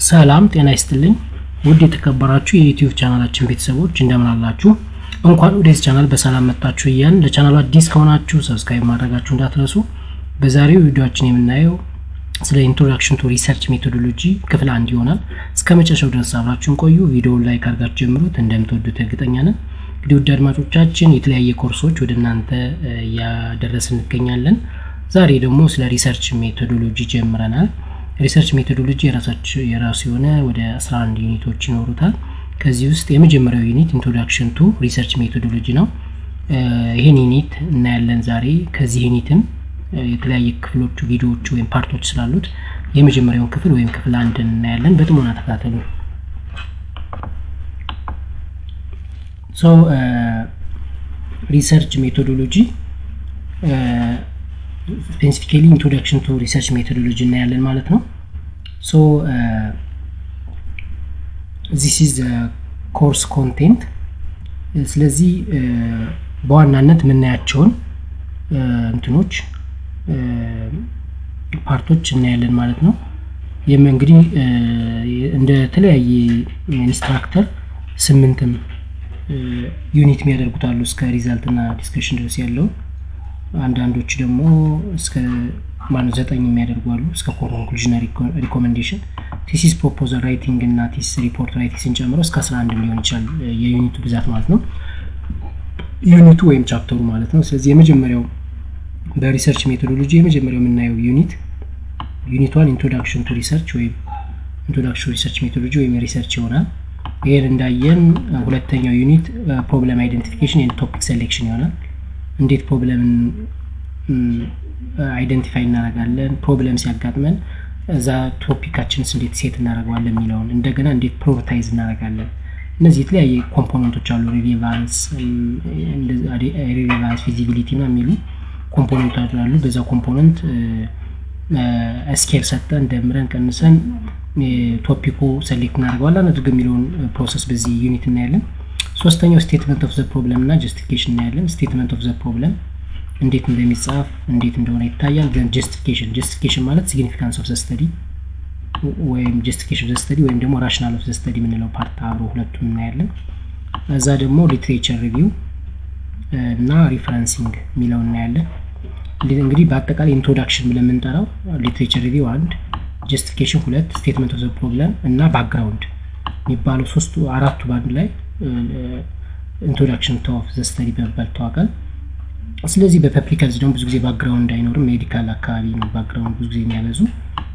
ሰላም ጤና ይስጥልኝ ውድ የተከበራችሁ የዩቲዩብ ቻናላችን ቤተሰቦች እንደምን አላችሁ? እንኳን ወደዚህ ቻናል በሰላም መጣችሁ እያልን ለቻናሉ አዲስ ከሆናችሁ ሰብስክራይብ ማድረጋችሁ እንዳትረሱ። በዛሬው ቪዲዮአችን የምናየው ስለ ኢንትሮዳክሽን ቱ ሪሰርች ሜቶዶሎጂ ክፍል 1 ይሆናል። እስከ መጨረሻው ድረስ አብራችሁን ቆዩ። ቪዲዮውን ላይክ አድርጋችሁ ጀምሩት፣ እንደምትወዱት እርግጠኛ ነን። እንግዲህ ውድ አድማጮቻችን የተለያየ ኮርሶች ወደ እናንተ ያደረስን እንገኛለን። ዛሬ ደግሞ ስለ ሪሰርች ሜቶዶሎጂ ጀምረናል። ሪሰርች ሜቶዶሎጂ የራሱ የሆነ ወደ 11 ዩኒቶች ይኖሩታል። ከዚህ ውስጥ የመጀመሪያው ዩኒት ኢንትሮዳክሽን ቱ ሪሰርች ሜቶዶሎጂ ነው። ይሄን ዩኒት እናያለን ዛሬ። ከዚህ ዩኒትም የተለያየ ክፍሎች ቪዲዮዎች ወይም ፓርቶች ስላሉት የመጀመሪያውን ክፍል ወይም ክፍል 1 እናያለን። በጥሞና ተከታተሉ። ሪሰርች ሜቶዶሎጂ specifically introduction to research methodology እናያለን ማለት ነው። this is the course content። ስለዚህ በዋናነት የምናያቸውን እንትኖች ፓርቶች እናያለን ማለት ነው። እንግዲህ እንደ ተለያየ ኢንስትራክተር 8 ዩኒት የሚያደርጉት አሉ እስከ ሪዛልት እና ዲስከሽን ድረስ ያለው። አንዳንዶች ደግሞ እስከ 9 የሚያደርጉ አሉ እስከ ኮንክሉዥን ሪኮሜንዴሽን፣ ቲሲስ ፕሮፖዛል ራይቲንግ እና ቲሲስ ሪፖርት ራይቲንግን ጨምሮ እስከ 11 ሊሆን ይችላል የዩኒቱ ብዛት ማለት ነው። ዩኒቱ ወይም ቻፕተሩ ማለት ነው። ስለዚህ የመጀመሪያው በሪሰርች ሜቶዶሎጂ የመጀመሪያው የምናየው ዩኒት 1 ኢንትሮዳክሽን ቱ ሪሰርች ወይም ኢንትሮዳክሽን ሪሰርች ሜቶዶሎጂ ወይም ሪሰርች ይሆናል። ይሄን እንዳየን ሁለተኛው ዩኒት ፕሮብለም አይደንቲፊኬሽን ኤንድ ቶፒክ ሴሌክሽን ይሆናል። እንዴት ፕሮብለምን አይደንቲፋይ እናደርጋለን፣ ፕሮብለም ሲያጋጥመን እዛ ቶፒካችንስ እንዴት ሴት እናደርጋለን የሚለውን፣ እንደገና እንዴት ፕራዮሪታይዝ እናደርጋለን። እነዚህ የተለያየ ኮምፖነንቶች አሉ። ሪሌቫንስ፣ ፊዚቢሊቲ እና የሚሉ ኮምፖነንቶች አሉ። በዛ ኮምፖነንት ስኬል ሰጠን ደምረን ቀንሰን ቶፒኩ ሴሌክት እናደርጋለን አድርገን የሚለውን ፕሮሰስ በዚህ ዩኒት እናያለን። ሶስተኛው ስቴትመንት ኦፍ ዘ ፕሮብለም እና ጀስቲፊኬሽን እናያለን። ስቴትመንት ኦፍ ዘ ፕሮብለም እንዴት እንደሚጻፍ እንዴት እንደሆነ ይታያል። ግን ጀስቲፊኬሽን ማለት ሲግኒፊካንስ ኦፍ ዘ ስተዲ ወይም ጀስቲፊኬሽን ኦፍ ዘ ስተዲ ወይም ደግሞ ራሽናል ኦፍ ዘ ስተዲ የምንለው ፓርት አብሮ ሁለቱን እናያለን። እዛ ደግሞ ሊትሬቸር ሪቪው እና ሪፈረንሲንግ የሚለው እናያለን። እንግዲህ በአጠቃላይ ኢንትሮዳክሽን ብለን የምንጠራው ሊትሬቸር ሪቪው 1፣ ጀስቲፊኬሽን 2፣ ስቴትመንት ኦፍ ዘ ፕሮብለም እና ባክግራውንድ የሚባለው አራቱ ባንድ ላይ ኢንትሮዳክሽን ቱ ኦፍ ዘ ስተዲ በመባል ይታወቃል። ስለዚህ በፐብሊክ ሄልዝ ደግሞ ብዙ ጊዜ ባክግራውንድ አይኖርም፣ ሜዲካል አካባቢ ነው ባክግራውንድ ብዙ ጊዜ የሚያበዙ።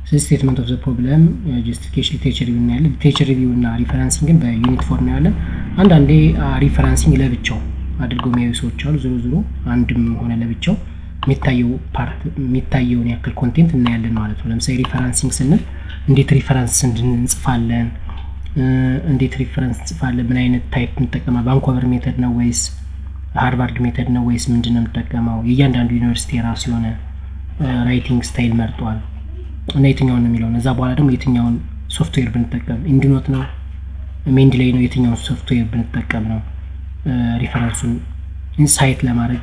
ስለዚህ ስቴትመንት ኦፍ ዘ ፕሮብለም፣ ጀስቲፊኬሽን፣ ሊትሬቸር ሪቪው እናያለን። ሊትሬቸር ሪቪው እና ሪፈረንሲንግን በዩኒት 4 እናያለን። አንዳንዴ ሪፈረንሲንግ ለብቻው አድርገው የሚያዩ ሰዎች አሉ። ዞሮ አንድም ሆነ ለብቻው የሚታየውን ያክል ኮንቴንት እናያለን ማለት ነው። ለምሳሌ ሪፈረንሲንግ ስንል እንዴት ሪፈረንስ እንጽፋለን፣ እንዴት ሪፈረንስ እንጽፋለን፣ ምን አይነት ታይፕ እንጠቀማለን፣ ቫንኮቨር ሜተድ ነው ወይስ ሃርቫርድ ሜተድ ነው ወይስ ምንድነው የምንጠቀመው፣ የእያንዳንዱ ዩኒቨርሲቲ የራሱ የሆነ ራይቲንግ ስታይል መርጧል እና የትኛውን ነው የሚለው። እዛ በኋላ ደግሞ የትኛውን ሶፍትዌር ብንጠቀም ኢንዲኖት ነው ሜንድሌይ ነው የትኛውን ሶፍትዌር ብንጠቀም ነው ሪፈረንሱን ኢንሳይት ለማድረግ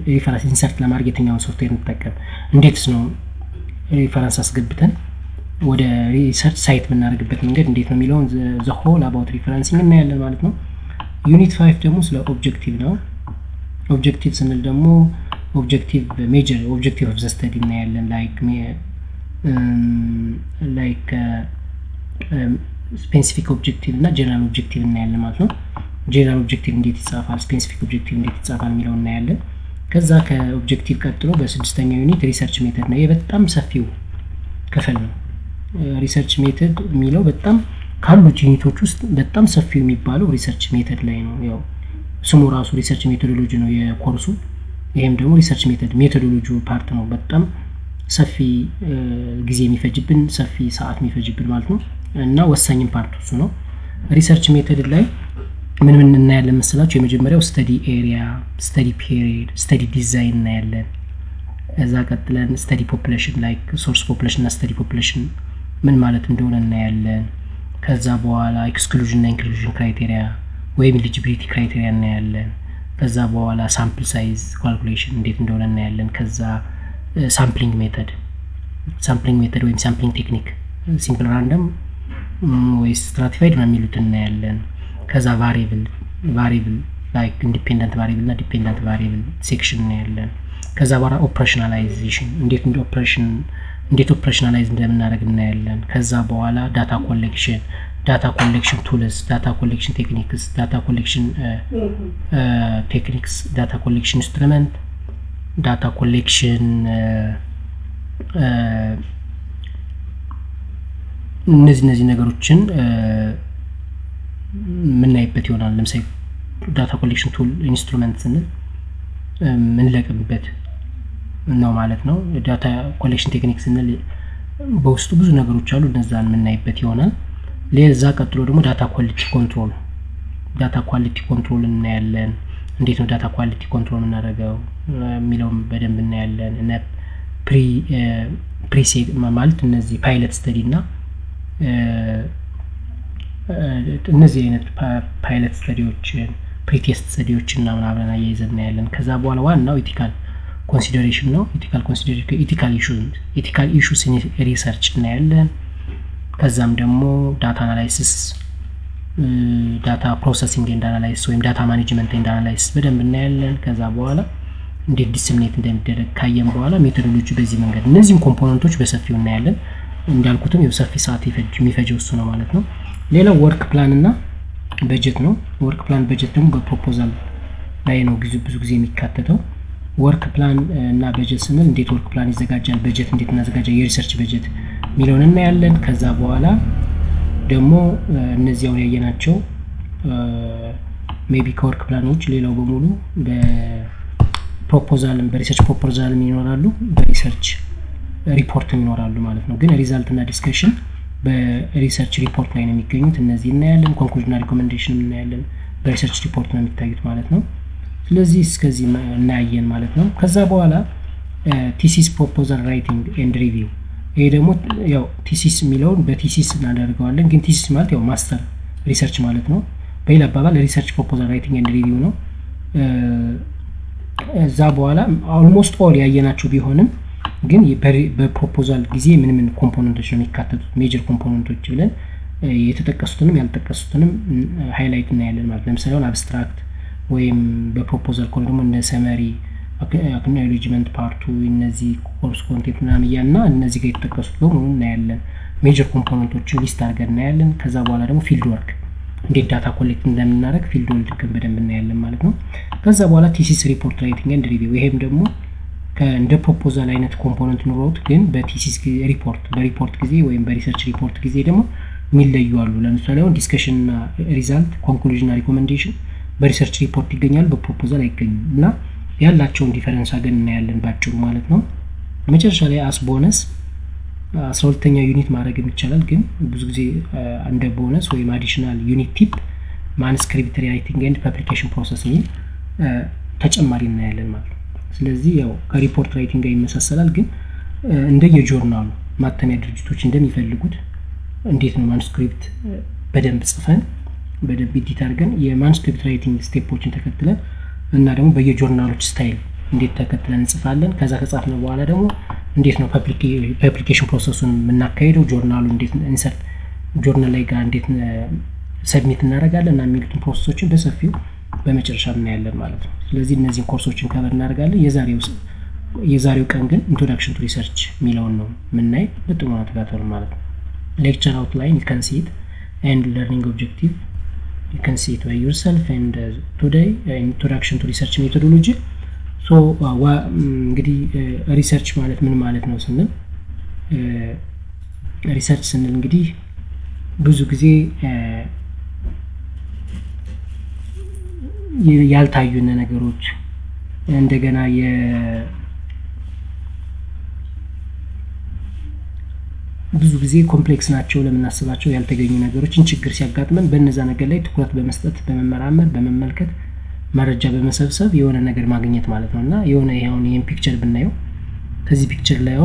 ሪፈረንስ ኢንሰርት ለማድረግ የትኛውን ሶፍትዌር እንጠቀም፣ እንዴትስ ነው ሪፈረንስ አስገብተን ወደ ሪሰርች ሳይት የምናደርግበት መንገድ እንዴት ነው የሚለውን ዘ ሆል አባውት ሪፈረንሲንግ እናያለን ማለት ነው። ዩኒት 5 ደግሞ ስለ ኦብጀክቲቭ ነው። ኦብጀክቲቭ ስንል ደግሞ ኦብጀክቲቭ ሜጀር ኦብጀክቲቭ ኦፍ ዘ ስተዲ እናያለን። ላይክ ስፔሲፊክ ኦብጀክቲቭ እና ጀነራል ኦብጀክቲቭ እናያለን ማለት ነው። ጀነራል ኦብጀክቲቭ እንዴት ይጻፋል፣ ስፔሲፊክ ኦብጀክቲቭ እንዴት ይጻፋል የሚለውን እናያለን። ከዛ ከኦብጀክቲቭ ቀጥሎ በስድስተኛው ዩኒት ሪሰርች ሜተድ ነው። ይሄ በጣም ሰፊው ክፍል ነው። ሪሰርች ሜተድ የሚለው በጣም ካሉት ዩኒቶች ውስጥ በጣም ሰፊው የሚባለው ሪሰርች ሜተድ ላይ ነው። ያው ስሙ ራሱ ሪሰርች ሜቶዶሎጂ ነው የኮርሱ። ይሄም ደግሞ ሪሰርች ሜቶዶሎጂ ፓርት ነው። በጣም ሰፊ ጊዜ የሚፈጅብን ሰፊ ሰዓት የሚፈጅብን ማለት ነው እና ወሳኝም ፓርት እሱ ነው። ሪሰርች ሜተድ ላይ ምን እናያለን መሰላችሁ? የመጀመሪያው ስተዲ ኤሪያ፣ ስተዲ ፔሪድ፣ ስተዲ ዲዛይን እናያለን። እዛ ቀጥለን ስተዲ ፖፑሌሽን ላይክ ሶርስ ፖፑሌሽን እና ስተዲ ፖፑሌሽን ምን ማለት እንደሆነ እናያለን። ከዛ በኋላ ኤክስክሉዥን እና ኢንክሉዥን ክራይቴሪያ ወይም ኤሊጂቢሊቲ ክራይቴሪያ እናያለን። ከዛ በኋላ ሳምፕል ሳይዝ ካልኩሌሽን እንዴት እንደሆነ እናያለን። ከዛ ሳምፕሊንግ ሜተድ ወይም ሳምፕሊንግ ቴክኒክ ሲምፕል ራንደም ወይስ ስትራቲፋይድ ነው የሚሉት እናያለን። ከዛ ቫሪብል ላይክ ኢንዲፔንደንት ቫሪብል እና ዲፔንደንት ቫሪብል ሴክሽን እናያለን። ከዛ በኋላ ኦፕሬሽናላይዜሽን እንዴት ኦፕሬሽናላይዝ እንደምናደርግ እናያለን። ከዛ በኋላ ዳታ ኮሌክሽን ቱልስ፣ ዳታ ኮሌክሽን ቴክኒክስ፣ ዳታ ኮሌክሽን ኢንስትሩመንት፣ ዳታ ኮሌክሽን እነዚህ ነገሮችን የምናይበት ይሆናል። ለምሳሌ ዳታ ኮሌክሽን ቱል ኢንስትሩመንት ስንል ምንለቅምበት ነው ማለት ነው። ዳታ ኮሌክሽን ቴክኒክ ስንል በውስጡ ብዙ ነገሮች አሉ፣ እነዛን የምናይበት ይሆናል። ለዛ ቀጥሎ ደግሞ ዳታ ኳሊቲ ኮንትሮል እናያለን። እንዴት ነው ዳታ ኳሊቲ ኮንትሮል የምናደርገው የሚለውም በደንብ እናያለን። እና ፕሪሴት ማለት እነዚህ ፓይለት ስተዲ እና እነዚህ አይነት ፓይለት ስተዲዎችን ፕሪቴስት ስተዲዎችን እና ምናምን አያይዘን እናያለን። ከዛ በኋላ ዋናው ኢቲካል ኮንሲደሬሽን ነው። ኢቲካል ኢሹስ ሪሰርች እናያለን። ከዛም ደግሞ ዳታ አናላይሲስ፣ ዳታ ፕሮሰሲንግ ኤንድ አናላይሲስ ወይም ዳታ ማኔጅመንት ኤንድ አናላይሲስ በደንብ እናያለን። ከዛ በኋላ እንዴት ዲስሚኔት እንደሚደረግ ካየን በኋላ ሜቶዶሎጂ በዚህ መንገድ እነዚህን ኮምፖነንቶች በሰፊው እናያለን። እንዳልኩትም ሰፊ ሰዓት የሚፈጀው እሱ ነው ማለት ነው። ሌላው ወርክ ፕላን እና በጀት ነው። ወርክ ፕላን በጀት ደግሞ በፕሮፖዛል ላይ ነው ብዙ ጊዜ የሚካተተው። ወርክ ፕላን እና በጀት ስንል እንዴት ወርክ ፕላን ይዘጋጃል፣ በጀት እንዴት እናዘጋጃል፣ የሪሰርች በጀት የሚለውን እናያለን። ከዛ በኋላ ደግሞ እነዚያውን ያየናቸው ሜቢ ከወርክ ፕላኖች ሌላው በሙሉ በፕሮፖዛልም በሪሰርች ፕሮፖዛልም ይኖራሉ፣ በሪሰርች ሪፖርትም ይኖራሉ ማለት ነው። ግን ሪዛልት እና ዲስከሽን በሪሰርች ሪፖርት ላይ ነው የሚገኙት። እነዚህ እናያለን። ኮንክሉዥን እና ሪኮሜንዴሽን እናያለን፣ በሪሰርች ሪፖርት ነው የሚታዩት ማለት ነው። ስለዚህ እስከዚህ እናያየን ማለት ነው። ከዛ በኋላ ቲሲስ ፕሮፖዛል ራይቲንግ ኤንድ ሪቪው። ይሄ ደግሞ ያው ቲሲስ የሚለውን በቲሲስ እናደርገዋለን። ግን ቲሲስ ማለት ያው ማስተር ሪሰርች ማለት ነው። በሌላ አባባል ሪሰርች ፕሮፖዛል ራይቲንግ ኤንድ ሪቪው ነው። እዛ በኋላ ኦልሞስት ኦል ያየናቸው ቢሆንም ግን በፕሮፖዛል ጊዜ ምን ኮምፖነንቶች ነው የሚካተቱት ሜጀር ኮምፖነንቶች ብለን የተጠቀሱትንም ያልተጠቀሱትንም ሃይላይት እናያለን ማለት ነው። ለምሳሌ አብስትራክት ወይም በፕሮፖዛል ኮል ደግሞ እንደ ሰመሪ አክኖሌጅመንት ፓርቱ እነዚህ ኮርስ ኮንቴንት ምናምን እያልና እነዚህ ጋር የተጠቀሱት በሙሉ እናያለን። ሜጀር ኮምፖነንቶችን ሊስት አድርገን እናያለን። ከዛ በኋላ ደግሞ ፊልድ ወርክ እንዴት ዳታ ኮሌክት እንደምናደርግ ፊልድ ወርክ በደንብ እናያለን ማለት ነው። ከዛ በኋላ ቲሲስ ሪፖርት ራይቲንግ ኤንድ ሪቪው። ይሄም ደግሞ እንደ ፕሮፖዛል አይነት ኮምፖነንት ኑሮት ግን በቲሲስ በሪፖርት ጊዜ ወይም በሪሰርች ሪፖርት ጊዜ ደግሞ የሚለዩ አሉ። ለምሳሌ አሁን ዲስከሽን እና ሪዛልት፣ ኮንክሉዥን እና ሪኮሜንዴሽን በሪሰርች ሪፖርት ይገኛሉ፣ በፕሮፖዛል አይገኙም እና ያላቸውን ዲፈረንስ አገን እናያለን ባጭሩ ማለት ነው። መጨረሻ ላይ አስ ቦነስ 12ኛ ዩኒት ማድረግ ይቻላል። ግን ብዙ ጊዜ እንደ ቦነስ ወይም አዲሽናል ዩኒት ቲፕ ማኑስክሪፕት ራይቲንግ ኤንድ ፐብሊኬሽን ፕሮሰስ ነው ተጨማሪ እናያለን ማለት ነው። ስለዚህ ያው ከሪፖርት ራይቲንግ ጋር ይመሳሰላል። ግን እንደየጆርናሉ ማተሚያ ድርጅቶች እንደሚፈልጉት እንዴት ነው ማኑስክሪፕት በደንብ ጽፈን በደንብ ኤዲት አድርገን የማኑስክሪፕት ራይቲንግ ስቴፖችን ተከትለን እና ደግሞ በየጆርናሎች ስታይል እንዴት ተከትለን እንጽፋለን። ከዛ ከጻፍን በኋላ ደግሞ እንዴት ነው ፐብሊኬሽን ፕሮሰሱን የምናካሄደው፣ ጆርናሉ እንዴት ኢንሰርት ጆርናል ላይ ጋር እንዴት ሰብሚት እናደርጋለን እና የሚሉትን ፕሮሰሶችን በሰፊው በመጨረሻ እናያለን ማለት ነው። ስለዚህ እነዚህን ኮርሶችን ከበር እናደርጋለን። የዛሬው ቀን ግን ኢንትሮዳክሽን ቱ ሪሰርች የሚለውን ነው የምናይ። በጥሞና ተከታተሉ ማለት ነው። ሌክቸር አውትላይን you can see it and learning objective you can see it by yourself and today introduction to research methodology. so እንግዲህ ሪሰርች ማለት ምን ማለት ነው ስንል ሪሰርች ስንል እንግዲህ ብዙ ጊዜ ያልታዩነ ነገሮች እንደገና ብዙ ጊዜ ኮምፕሌክስ ናቸው ለምናስባቸው ያልተገኙ ነገሮችን ችግር ሲያጋጥመን በእነዛ ነገር ላይ ትኩረት በመስጠት በመመራመር በመመልከት መረጃ በመሰብሰብ የሆነ ነገር ማግኘት ማለት ነውና የሆነ ይሄን ፒክቸር ብናየው ከዚህ ፒክቸር ላይ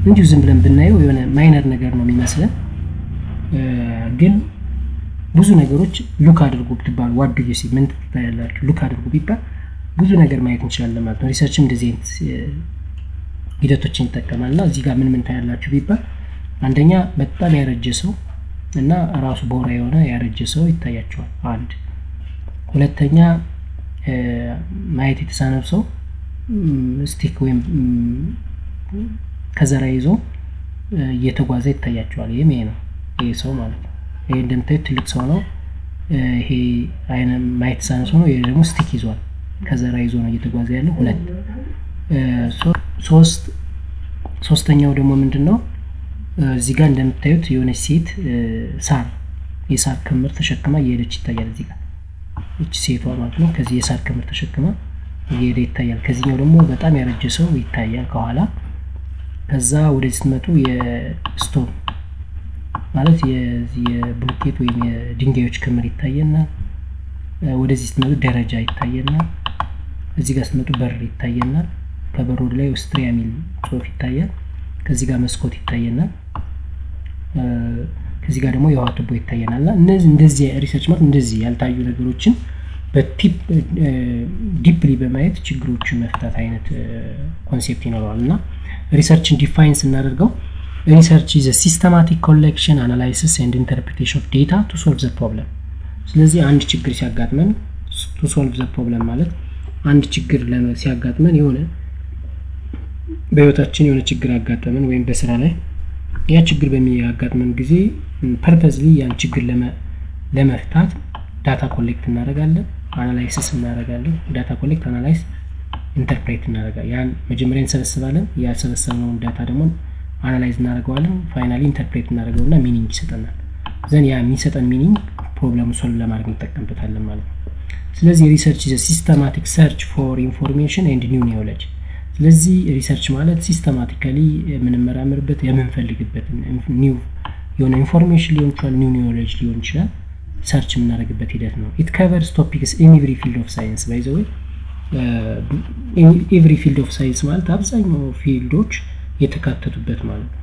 እንዲሁ ዝም ብለን ብናየው የሆነ ማይነር ነገር ነው የሚመስለን ግን ብዙ ነገሮች ሉክ አድርጉ ብትባሉ ዋት ዱ ዩ ሲ ምን ታያላችሁ ሉክ አድርጉ ቢባል ብዙ ነገር ማየት እንችላለን ማለት ነው። ሪሰርችም እንደዚህ አይነት ሂደቶችን ይጠቀማልና እዚህ ጋር ምን ታያላችሁ ቢባል አንደኛ በጣም ያረጀ ሰው እና ራሱ ቦራ የሆነ ያረጀ ሰው ይታያቸዋል። አንድ ሁለተኛ ማየት የተሳነው ሰው ስቲክ ወይም ከዘራ ይዞ እየተጓዘ ይታያቸዋል። ይሄ ነው ይሄ ሰው ማለት ነው። ይሄ እንደምታዩት ትልቅ ሰው ነው። ይሄ አይነ ማየት የተሳነው ሰው ነው። ይሄ ደግሞ ስቲክ ይዟል፣ ከዘራ ይዞ ነው እየተጓዘ ያለው። ሶስተኛው ደግሞ ምንድነው እዚህ ጋር እንደምታዩት የሆነች ሴት የሳር ክምር ተሸክማ እየሄደች ይታያል። እዚህ ጋር እቺ ሴቷ ማለት ነው ከዚህ የሳር ክምር ተሸክማ እየሄደ ይታያል። ከዚህኛው ደግሞ በጣም ያረጀ ሰው ይታያል ከኋላ። ከዛ ወደዚህ ስትመጡ የስቶን ማለት የብሎኬት ወይም የድንጋዮች ክምር ይታየናል። ወደዚህ ስትመጡ ደረጃ ይታየናል። እዚህ ጋር ስትመጡ በር ይታየናል። ከበሩ ላይ ኦስትሪያ የሚል ጽሑፍ ይታያል። ከዚህ ጋር መስኮት ይታየናል። ከዚህ ጋር ደግሞ የውሃ ቱቦ ይታየናል። እንደዚህ ሪሰርች ማለት እንደዚህ ያልታዩ ነገሮችን ዲፕሊ በማየት ችግሮችን መፍታት አይነት ኮንሴፕት ይኖረዋል። እና ሪሰርችን ዲፋይን ስናደርገው ሪሰርች is a systematic collection, analysis and interpretation of data to solve the problem። ስለዚህ አንድ ችግር ሲያጋጥመን to solve the problem ማለት አንድ ችግር ሲያጋጥመን የሆነ በህይወታችን የሆነ ችግር አጋጠመን ወይም በስራ ላይ ያ ችግር በሚያጋጥመን ጊዜ ፐርፐዝሊ ያን ችግር ለመፍታት ዳታ ኮሌክት እናደርጋለን፣ አናላይሲስ እናደርጋለን። ዳታ ኮሌክት፣ አናላይዝ፣ ኢንተርፕሬት እናደርጋለን። ያን መጀመሪያ እንሰበስባለን። ያ ሰበሰብነውን ዳታ ደግሞ አናላይዝ እናደርገዋለን። ፋይናሊ ኢንተርፕሬት እናደርገውና ሚኒንግ ይሰጠናል። ዘን ያ የሚሰጠን ሚኒንግ ፕሮብለሙ ሶልቭ ለማድረግ እንጠቀምበታለን ማለት ነው። ስለዚህ ሪሰርች is a systematic search for information and new knowledge። ስለዚህ ሪሰርች ማለት ሲስተማቲካሊ የምንመራመርበት የምንፈልግበት ኒው የሆነ ኢንፎርሜሽን ሊሆን ይችላል፣ ኒው ኖሌጅ ሊሆን ይችላል፣ ሰርች የምናደርግበት ሂደት ነው። it covers topics in every field of science by the way every field of science ማለት አብዛኛው ፊልዶች የተካተቱበት ማለት ነው።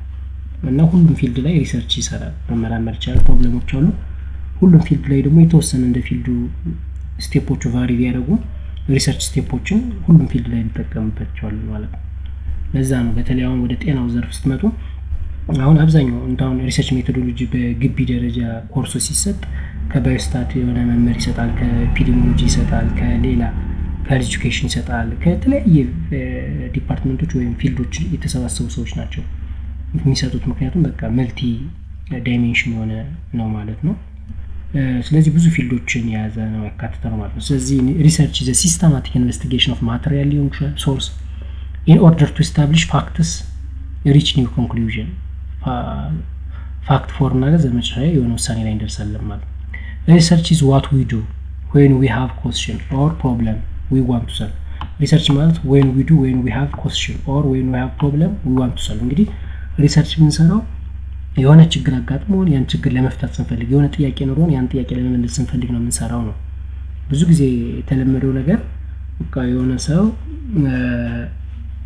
እና ሁሉም ፊልድ ላይ ሪሰርች ይሰራል፣ መመራመር ይችላል። ፕሮብሌሞች አሉ። ሁሉም ፊልድ ላይ ደግሞ የተወሰነ እንደ ፊልዱ ስቴፖቹ ቫሪ ቢያደርጉ ሪሰርች ስቴፖችን ሁሉም ፊልድ ላይ እንጠቀምባቸዋል ማለት ነው። ለዛ ነው በተለይ አሁን ወደ ጤናው ዘርፍ ስትመጡ አሁን አብዛኛው እንዳሁን ሪሰርች ሜቶዶሎጂ በግቢ ደረጃ ኮርስ ሲሰጥ ከባዮስታት የሆነ መመር ይሰጣል፣ ከኤፒዲሚዮሎጂ ይሰጣል፣ ከሌላ ከኤጁኬሽን ይሰጣል። ከተለያየ ዲፓርትመንቶች ወይም ፊልዶች የተሰባሰቡ ሰዎች ናቸው የሚሰጡት። ምክንያቱም በቃ መልቲ ዳይሜንሽን የሆነ ነው ማለት ነው። ስለዚህ ብዙ ፊልዶችን የያዘ ነው ያካትታል ማለት ነው። ስለዚህ ሪሰርች is a systematic investigation of material source in order to establish facts, reach new conclusion። ፋክት ፎርም ማለት ዘመቻ የሆነ ውሳኔ ላይ እንደርሳለን ማለት ነው። ሪሰርች is what we do when we have question or problem we want to solve። ሪሰርች ማለት when we have question or when we have problem we want to solve። እንግዲህ ሪሰርች የምንሰራው የሆነ ችግር አጋጥሞን ያን ችግር ለመፍታት ስንፈልግ፣ የሆነ ጥያቄ ኖሮን ያን ጥያቄ ለመመለስ ስንፈልግ ነው የምንሰራው ነው። ብዙ ጊዜ የተለመደው ነገር በቃ የሆነ ሰው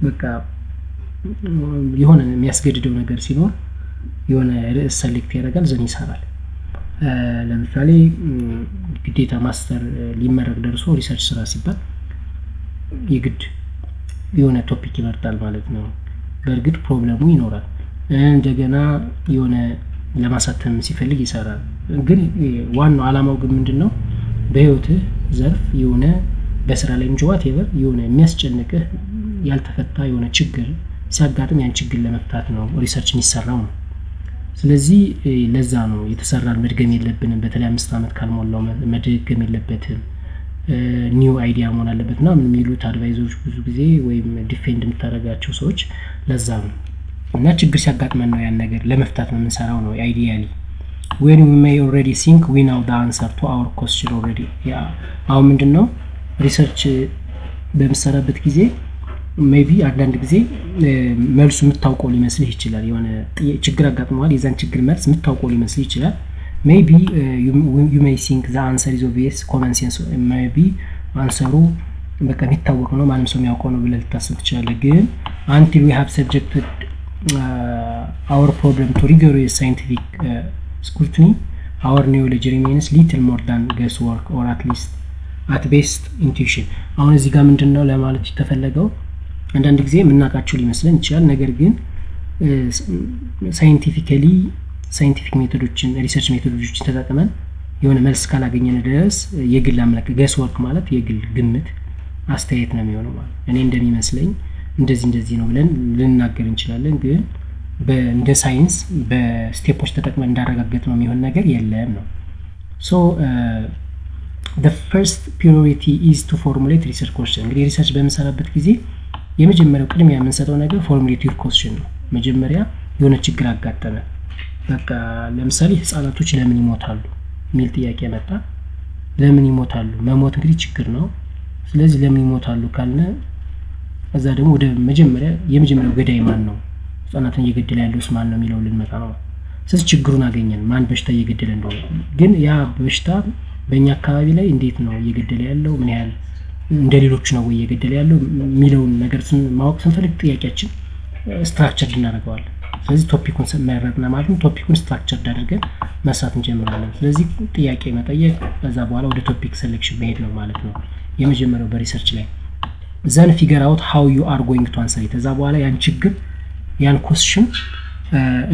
በቃ የሆነ የሚያስገድደው ነገር ሲኖር የሆነ ርዕስ ሰሌክት ያደርጋል፣ ዘን ይሰራል። ለምሳሌ ግዴታ ማስተር ሊመረቅ ደርሶ ሪሰርች ስራ ሲባል የግድ የሆነ ቶፒክ ይመርጣል ማለት ነው። በእርግጥ ፕሮብሌሙ ይኖራል። እንደገና የሆነ ለማሳተም ሲፈልግ ይሰራል። ግን ዋናው አላማው ግን ምንድነው? በህይወትህ ዘርፍ የሆነ በስራ ላይ እንጂ whatever የሆነ የሚያስጨንቅህ ያልተፈታ የሆነ ችግር ሲያጋጥም ያን ችግር ለመፍታት ነው ሪሰርች የሚሰራው ነው። ስለዚህ ለዛ ነው የተሰራን መድገም የለብንም። በተለይ 5 አመት ካልሞላው መድገም የለበትም፣ ኒው አይዲያ መሆን አለበትና ምን የሚሉት አድቫይዘሮች ብዙ ጊዜ ወይም ዲፌንድ የምታደርጋቸው ሰዎች ለዛ ነው። እና ችግር ሲያጋጥመን ነው ያን ነገር ለመፍታት ነው የምንሰራው ነው አይዲያሊ። when we may already think we know the answer to our question already። ያ አሁን ምንድነው ሪሰርች በመሰራበት ጊዜ ሜቢ አንዳንድ ጊዜ መልሱ የምታውቀው ሊመስልህ ይችላል። የሆነ ችግር አጋጥሟል፣ የዛን ችግር መልስ የምታውቀው ሊመስልህ ይችላል። maybe you may think the answer is obvious, common sense maybe አንሰሩ በቃ የሚታወቅ ነው ማንም ሰው የሚያውቀው ነው ብለህ ልታስብ ትችላለህ። ግን until we have subjected our problem to rigorous scientific scrutiny our knowledge remains little more than guesswork or at least at best intuition። አሁን እዚህ ጋር ምንድነው ለማለት የተፈለገው አንዳንድ ጊዜ የምናውቃቸው ሊመስለን ይችላል፣ ነገር ግን ሳይንቲፊካሊ ሳይንቲፊክ ሜቶዶችን ሪሰርች ሜቶዶችን ተጠቅመን የሆነ መልስ ካላገኘን ድረስ የግል አመለካከት ገስ ወርክ ማለት የግል ግምት አስተያየት ነው የሚሆነው ማለት እኔ እንደሚመስለኝ እንደዚህ ነው ብለን ልናገር እንችላለን ግን እንደ ሳይንስ በስቴፖች ተጠቅመን እንዳረጋገጥ ነው የሚሆን ነገር የለም ነው so the first priority is to formulate research question እንግዲህ ሪሰርች በመሰራበት ጊዜ የመጀመሪያው ቅድሚያ የምንሰጠው ነገር formulate your question ነው መጀመሪያ የሆነ ችግር አጋጠመ በቃ ለምሳሌ ህፃናቶች ለምን ይሞታሉ ሚል ጥያቄ መጣ ለምን ይሞታሉ መሞት እንግዲህ ችግር ነው ስለዚህ ለምን ይሞታሉ ካልነ እዛ ደግሞ ወደ የመጀመሪያው ገዳይ ማን ነው ህፃናትን እየገደለ ያለውስ ማን ነው የሚለው ልንመጣ ነው ስለዚህ ችግሩን አገኘን ማን በሽታ እየገደለ እንደሆነ ግን ያ በሽታ በእኛ አካባቢ ላይ እንዴት ነው እየገደለ ያለው ምን ያህል እንደሌሎች ነው ወይ እየገደለ ያለው የሚለውን ነገር ማወቅ ስንፈልግ ጥያቄያችን ስትራክቸር እናደርገዋለን ስለዚህ ቶፒኩን ሰማያረግና ማለት ነው ቶፒኩን ስትራክቸር አድርገን መስራት እንጀምራለን ስለዚህ ጥያቄ መጠየቅ ከዛ በኋላ ወደ ቶፒክ ሴሌክሽን መሄድ ነው ማለት ነው የመጀመሪያው በሪሰርች ላይ then figure out how you are going to answer it ከዛ በኋላ ያን ችግር ያን question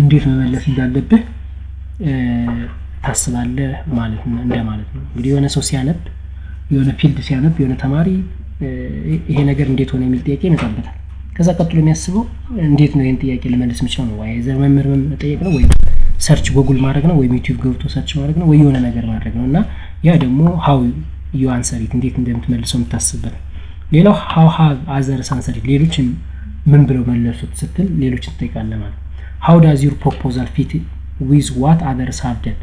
እንዴት መመለስ እንዳለብህ ታስባለህ ማለት ነው እንደማለት ነው እንግዲህ የሆነ ሰው ሲያነብ የሆነ ፊልድ ሲያነብ የሆነ ተማሪ ይሄ ነገር እንዴት ሆነ የሚል ጥያቄ ይመጣበታል ከዛ ቀጥሎ የሚያስበው እንዴት ነው ይሄን ጥያቄ ለመለስ የምችለው ነው ወይ ዘመምር መጠየቅ ነው ወይ ሰርች ጉግል ማድረግ ነው ወይ ዩቲዩብ ገብቶ ሰርች ማድረግ ነው ወይ የሆነ ነገር ማድረግ ነውና ያ ደግሞ how you answer it እንዴት እንደምትመልሰው የምታስብበት ሌላው how have others answered it ሌሎችን ምን ብለው መለሱት ስትል ሌሎችን ትጠይቃለህ ማለት how does your proposal fit with what others have done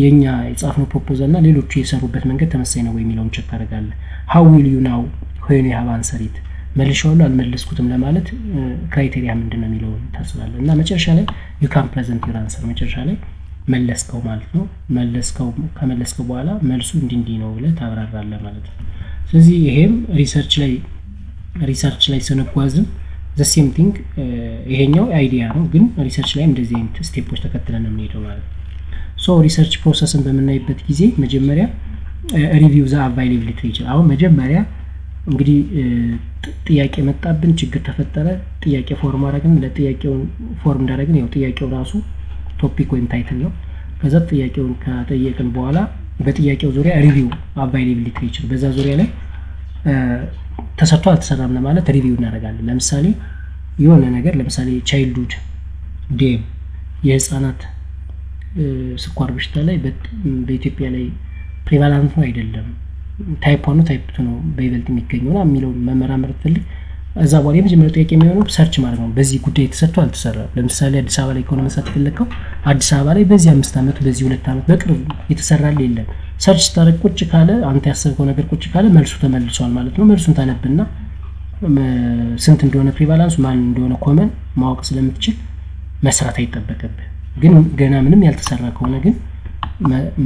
የኛ የጻፍነው ፕሮፖዛል እና ሌሎቹ የሰሩበት መንገድ ተመሳሳይ ነው ወይ የሚለውን ቼክ ታደርጋለህ how will you know when you have answered it መልሼዋለሁ አልመለስኩትም ለማለት ክራይቴሪያ ምንድነው የሚለው ታስባለህ እና መጨረሻ ላይ you can present your answer መጨረሻ ላይ መለስከው ማለት ነው ከመለስከው በኋላ መልሱ እንዲህ ነው ብለህ ታብራራለህ ማለት ነው ስለዚህ ይሄም ሪሰርች ላይ ስንጓዝም the same thing ይሄኛው አይዲያ ነው ግን ሪሰርች ላይ እንደዚህ አይነት ስቴፖች ተከትለን ነው የምንሄደው ማለት ነው so ሪሰርች ፕሮሰስን በመናይበት ጊዜ መጀመሪያ ሪቪው ዘ አቫይላብል ሊትሬቸር አሁን መጀመሪያ እንግዲህ ጥያቄ መጣብን ችግር ተፈጠረ ጥያቄ ፎርም አደረግን ለጥያቄውን ፎርም እንዳደረግን ያው ጥያቄው ራሱ ቶፒክ ወይም ታይትል ነው ከዛ ጥያቄውን ከጠየቅን በኋላ በጥያቄው ዙሪያ ሪቪው አቫይላብል ሊትሬቸር በዛ ዙሪያ ላይ ተሰርቶ አልተሰራም ለማለት ሪቪው እናደርጋለን ለምሳሌ የሆነ ነገር ለምሳሌ ቻይልድሁድ ዴም የህፃናት ስኳር በሽታ ላይ በኢትዮጵያ ላይ ፕሪቫላንት ነው አይደለም ታይፕ 1 ታይፕ 2 ነው በይበልጥ የሚገኘውና የሚለው መመራመር ፈልግ እዛ በኋላ የመጀመሪያው ጥያቄ የሚሆነው ሰርች ማድረግ ነው በዚህ ጉዳይ ተሰርቶ አልተሰራም ለምሳሌ አዲስ አበባ ላይ ኢኮኖሚ መስራት ፈለከው አዲስ አበባ ላይ በዚህ 5 አመት በዚህ 2 አመት በቅርብ የተሰራል የለም ሰርች ስታረግ ቁጭ ካለ አንተ ያሰብከው ነገር ቁጭ ካለ መልሱ ተመልሷል ማለት ነው መልሱን ታነብና ስንት እንደሆነ ፕሪቫላንስ ማን እንደሆነ ኮመን ማወቅ ስለምትችል መስራት አይጠበቅብህ ግን ገና ምንም ያልተሰራ ከሆነ ግን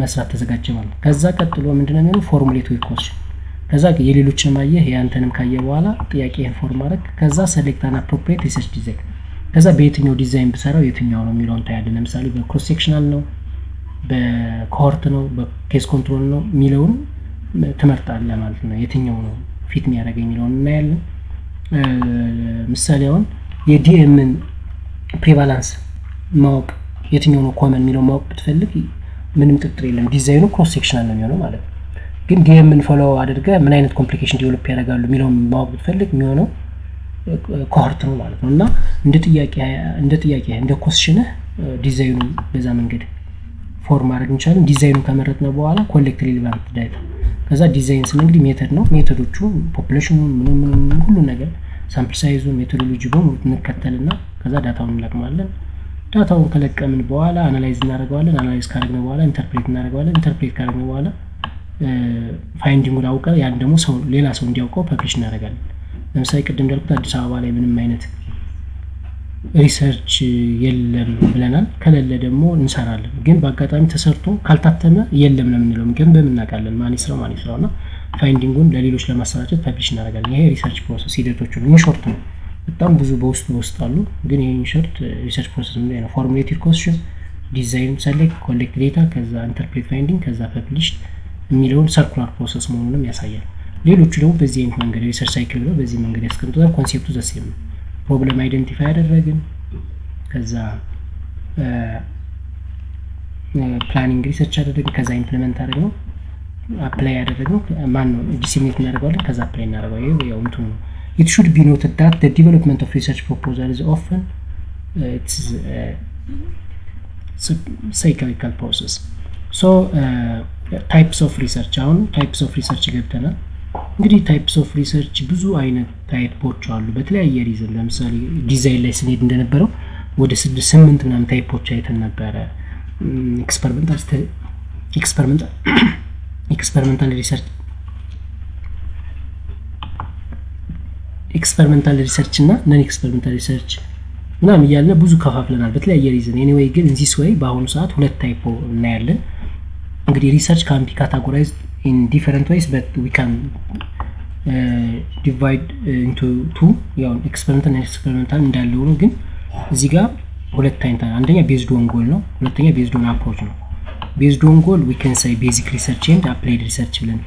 መስራት ተዘጋጀ ማለት ከዛ ቀጥሎ ምንድነው የሚሆነው ፎርሙሌት ዊዝ ኮስችን ከዛ የሌሎችን ማየህ ያንተንም ካየ በኋላ ጥያቄን ፎርም ማድረግ ከዛ ሴሌክት አን አፕሮፕሪየት ሪሰርች ዲዛይን ከዛ በየትኛው ዲዛይን ብሰራው የትኛው ነው የሚለውን ታያለህ ለምሳሌ በክሮስ ሴክሽናል ነው በኮሆርት ነው በኬስ ኮንትሮል ነው የሚለውን ትመርጣለህ ማለት ነው የትኛው ነው ፊት የሚያደርገኝ የሚለውን እናያለን ምሳሌ አሁን የዲኤምን ፕሪቫላንስ ማወቅ የትኛው ነው ኮመን የሚለው ማወቅ ብትፈልግ ምንም ጥጥር የለም ዲዛይኑ ክሮስ ሴክሽናል ነው የሚሆነው ማለት ግን ዲኤምን ፎሎ አድርገ ምን አይነት ኮምፕሊኬሽን ዲቨሎፕ ያደርጋሉ የሚለው ማወቅ ብትፈልግ የሚሆነው ኮሆርት ነው ማለት ነውና እንደ ጥያቄ እንደ ኮስሽን ዲዛይኑን በዛ መንገድ ፎርም ማድረግ እንችላለን ዲዛይኑን ከመረጥነው በኋላ ኮሌክት ሪሌቫንት ዳታ ከዛ ዲዛይን ስለ እንግዲህ ሜተድ ነው ሜተዶቹ ፖፑሌሽኑን ምን ሁሉ ነገር ሳምፕል ሳይዙን ሜቶዶሎጂ በሙሉ እንከተልና ከዛ ዳታውን እንለቅማለን ዳታውን ከለቀምን በኋላ አናላይዝ እናደርጋለን አናላይዝ ካደረግን በኋላ ኢንተርፕሬት እናደርጋለን ኢንተርፕሬት ካደረግን በኋላ ፋይንዲንጉን አውቀን ያን ደግሞ ሰው ሌላ ሰው እንዲያውቀው ፐብሊሽ እናደርጋለን ለምሳሌ ቅድም እንዳልኩት አዲስ አበባ ላይ ምንም አይነት ሪሰርች የለም ብለናል ከሌለ ደግሞ እንሰራለን ግን በአጋጣሚ ተሰርቶ ካልታተመ የለም ነው የምንለው ግን በመናቃለን ማን ይስራውና ፋይንዲንጉን ለሌሎች ለማሰራጨት ፐብሊሽ እናደርጋለን ይሄ ሪሰርች ፕሮሰስ ሂደቶቹ ነው ሾርት ነው በጣም ብዙ በውስጥ አሉ ግን ይሄ ሾርት ሪሰርች ፕሮሰስ ነው ፎርሙሌትድ ኮስችን ዲዛይን ሰሌክት ኮሌክት ዴታ ከዛ ኢንተርፕሬት ፋይንዲንግ ከዛ ፐብሊሽ የሚለውን ሰርኩላር ፕሮሰስ መሆኑንም ያሳያል ሌሎቹ ደግሞ በዚህ አይነት መንገድ ሪሰርች ሳይክል ነው በዚህ መንገድ ያስቀምጡታል ኮንሴፕቱ ዘሴም ነው ፕሮብለም አይደንቲፋይ ያደረግን ከዛ ፕላኒንግ ሪሰርች አደረግን ከዛ ኢምፕሊመንት አደረግነው አፕላይ ያደረግነው ማን ነው ዲሲሚኔት እናደርገዋለን ከዛ አፕላይ እናደርገዋለን ያው እንትኑ ነው it should be noted that the development of research proposal is often it's cyclical process so types of research አሁን types of research ገብተናል እንግዲህ types of research ብዙ አይነት ታይፖች አሉ በተለያየ ሪዝን ለምሳሌ ዲዛይን ላይ ስንሄድ እንደነበረው ወደ 8 ምናምን ታይፖች አይተን ነበረ experimental research እና non experimental research ምናምን ያለ ብዙ ከፋፍለናል በተለያየ ሪዝን anyway ግን in this way በአሁኑ ሰዓት ሁለት ታይፕ እናያለን እንግዲህ research can be categorized in different ways but we can divide into two ያው experimental and experimental እንዳለው ነው ግን እዚህ ጋር ሁለት አይነት አንደኛ based on goal ነው ሁለተኛ based on approach ነው based on goal we can say basic research and applied research ብለን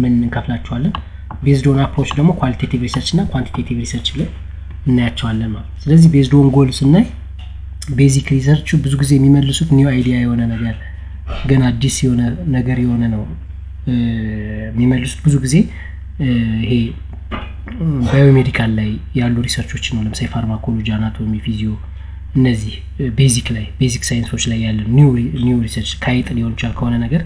ምን እንከፍላቸዋለን based on approach ደግሞ qualitative research እና quantitative research ብለን እናያቸዋለን ማለት ስለዚህ based on goal ስናይ basic research ብዙ ጊዜ የሚመልሱት new idea የሆነ ነገር ገና አዲስ የሆነ ነገር የሆነ ነው የሚመልሱት ብዙ ጊዜ ይሄ ባዮሜዲካል ላይ ያሉ ሪሰርቾች ነው ለምሳሌ ፋርማኮሎጂ አናቶሚ ፊዚዮ እነዚህ ቤዚክ ሳይንሶች ላይ ያለ ኒው ሪሰርች ካይጥ ሊሆን ይችላል ከሆነ ነገር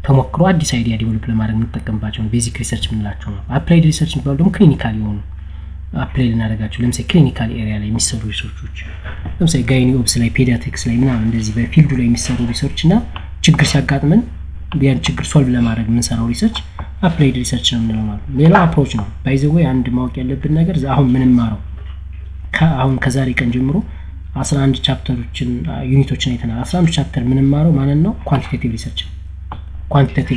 ተሞክሮ አዲስ አይዲያ ዲቨሎፕ ለማድረግ እንጠቀምባቸው ነው ቤዚክ ሪሰርች ምንላቸው ነው አፕላይድ ሪሰርች የሚባለው ደግሞ ክሊኒካል የሆኑ አፕላይ ልናደርጋቸው ለምሳሌ ክሊኒካል ኤሪያ ላይ የሚሰሩ ሪሰርቾች ለምሳሌ ጋይኒ ኦብስ ላይ ፔዲያትሪክስ ላይ ምናምን እንደዚህ በፊልዱ ላይ የሚሰሩ ሪሰርች እና ችግር ሲያጋጥመን ያን ችግር ሶልቭ ለማድረግ የምንሰራው ሪሰርች አፕላይድ ሪሰርች ነው የምንለው ማለት ሌላው አፕሮች ነው ባይ ዘ ዌይ አንድ ማወቅ ያለብን ነገር አሁን ምንም ማረው አሁን ከዛሬ ቀን ጀምሮ 11 ቻፕተሮችን ዩኒቶችን አይተናል 11 ቻፕተር ምንም ማረው ማለት ነው ኳንቲቴቲቭ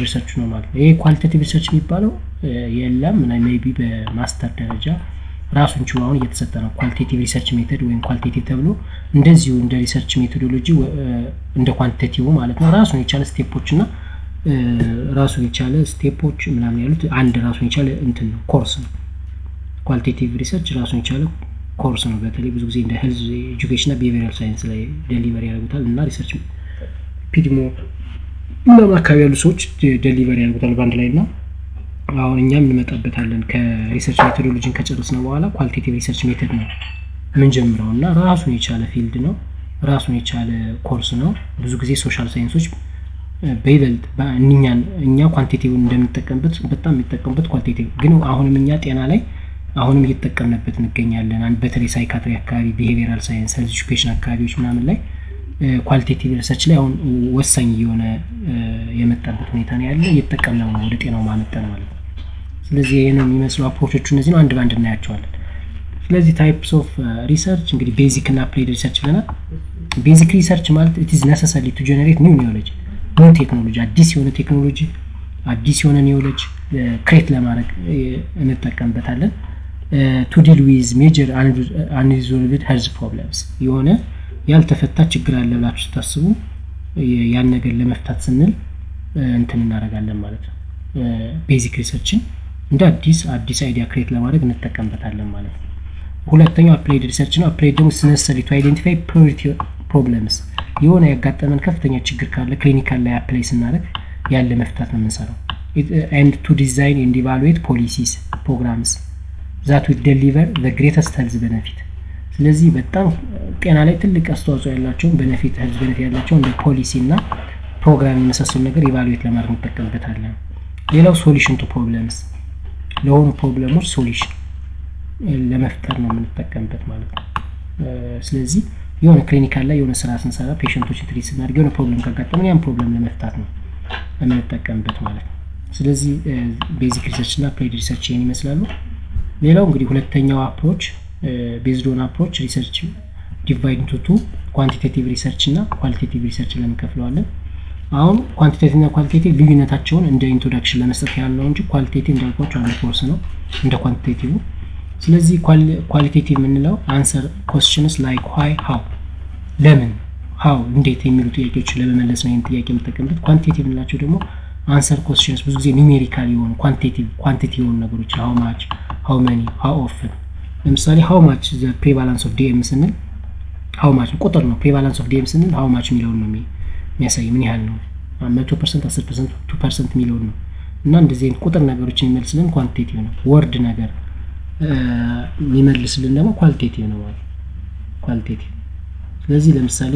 ሪሰርች ነው ማለት ይሄ ኳሊቴቲቭ ሪሰርች የሚባለው የለም እና ሜቢ በማስተር ደረጃ ራሱን ችሎ አሁን እየተሰጠ ነው ኳሊቴቲቭ ሪሰርች ሜተድ ወይም ኳሊቴቲቭ ተብሎ እንደዚሁ እንደ ሪሰርች ሜቶዶሎጂ እንደ ኳንቲቴቲቭ ማለት ነው ራሱን የቻለ ስቴፖች እና ራሱን የቻለ ስቴፖች ምናምን ያሉት አንድ ራሱን የቻለ እንትን ነው ኮርስ ነው ኳሊቴቲቭ ሪሰርች ራሱን የቻለ ኮርስ ነው በተለይ ብዙ ጊዜ እንደ ሄልዝ ኤጁኬሽን እና ቢሄቪየራል ሳይንስ ላይ ዴሊቨሪ ያደርጉታል እና ሪሰርች ፒድሞ እና አካባቢ ያሉ ሰዎች ዴሊቨሪ ያደርጉታል ባንድ ላይ እና አሁን እኛም እንመጣበታለን ከሪሰርች ሜቶዶሎጂን ከጨረስነው በኋላ ኳሊቴቲቭ ሪሰርች ሜተድ ነው ምን ጀምረው እና ራሱን የቻለ ፊልድ ነው ራሱን የቻለ ኮርስ ነው ብዙ ጊዜ ሶሻል ሳይንሶች በይበልጥ እኛ ኳንቲቴቲቭን እንደምንጠቀምበት በጣም የሚጠቀሙበት ኳሊቴቲቭ ግን አሁንም እኛ ጤና ላይ አሁንም እየተጠቀምንበት እንገኛለን አንድ በተለይ ሳይካትሪ አካባቢ ቢሄቪየራል ሳይንስ ሄልዝ ኤጁኬሽን አካባቢዎች ምናምን ላይ ኳሊቴቲቭ ሪሰርች ላይ አሁን ወሳኝ የሆነ የመጣበት ሁኔታ ነው ያለ እየተጠቀምነው ነው ወደ ጤናው ማመጣን ማለት ነው ስለዚህ ይሄ ነው የሚመስለው አፕሮቾቹ እነዚህ ነው አንድ ባንድ እናያቸዋለን ስለዚህ ታይፕስ ኦፍ ሪሰርች እንግዲህ ቤዚክ እና አፕላይድ ሪሰርች ብለናል ቤዚክ ሪሰርች ማለት it is necessary to generate new knowledge new technology አዲስ የሆነ ቴክኖሎጂ አዲስ የሆነ ኒውሎጂ ክሬት ለማድረግ እንጠቀምበታለን to deal with major unresolved health problems የሆነ ያልተፈታ ችግር አለ ብላችሁ ታስቡ ያን ነገር ለመፍታት ስንል እንትን እናደርጋለን ማለት ነው ቤዚክ ሪሰርችን እንደ አዲስ አይዲያ ክሬት ለማድረግ እንጠቀምበታለን ማለት ነው ሁለተኛው አፕላይድ ሪሰርች ነው አፕላይድ ደግሞ necessary to identify priority problems የሆነ ያጋጠመን ከፍተኛ ችግር ካለ ክሊኒካል ላይ አፕላይ ስናደርግ ያለ መፍታት ነው የምንሰራው and to design and evaluate policies programs that will deliver the greatest health benefit ስለዚህ በጣም ጤና ላይ ትልቅ አስተዋጽኦ ያላቸው ቤኔፊት ሄልዝ ቤኔፊት ያላቸው እንደ ፖሊሲ እና ፕሮግራም የመሳሰሉ ነገር ኢቫሉዌት ለማድረግ እንጠቀምበታለን ሌላው ሶሉሽን ቱ ፕሮብለምስ ለሆኑ ፕሮብለሞች ሶሉሽን ለመፍጠር ነው የምንጠቀምበት ማለት ነው ስለዚህ የሆነ ክሊኒካል ላይ የሆነ ስራ ስንሰራ ፔሸንቶች ትሪት ስናደርግ የሆነ ፕሮብለም ካጋጠመን ያን ፕሮብለም ለመፍታት ነው የምንጠቀምበት ማለት ነው ስለዚህ ቤዚክ ሪሰርች እና አፕላይድ ሪሰርች ይሄን ይመስላሉ ሌላው እንግዲህ ሁለተኛው አፕሮች based on approach research divide into two quantitative research እና qualitative research ብለን እንከፍለዋለን አሁን quantitative እና qualitative ልዩነታቸውን እንደ ኢንትሮዳክሽን ለመስጠት ያለው እንጂ qualitative እንዳልኳችሁ አንድ ኮርስ ነው እንደ quantitative ስለዚህ qualitative የምንለው answer questions like why how ለምን how እንዴት የሚሉ ጥያቄዎችን ለመመለስ ነው ይሄን ጥያቄ የምንጠቀምበት quantitative የምንላቸው ደግሞ answer questions ብዙ ጊዜ ኒሜሪካል የሆኑ quantity የሆኑ ነገሮች how much how many how often ለምሳሌ how much the prevalence of DM ስንል how much ቁጥር ነው prevalence of DM ስንል how much የሚለው ነው የሚያሳይ ምን ያህል ነው 100% 10% 2% የሚለውን ነው። እና እንደዚህ አይነት ቁጥር ነገሮችን የሚመልስልን ኳንቲቴቲቭ ነው። ወርድ ነገር የሚመልስልን ደግሞ ኳሊቴቲቭ ነው ማለት ኳሊቴቲቭ። ስለዚህ ለምሳሌ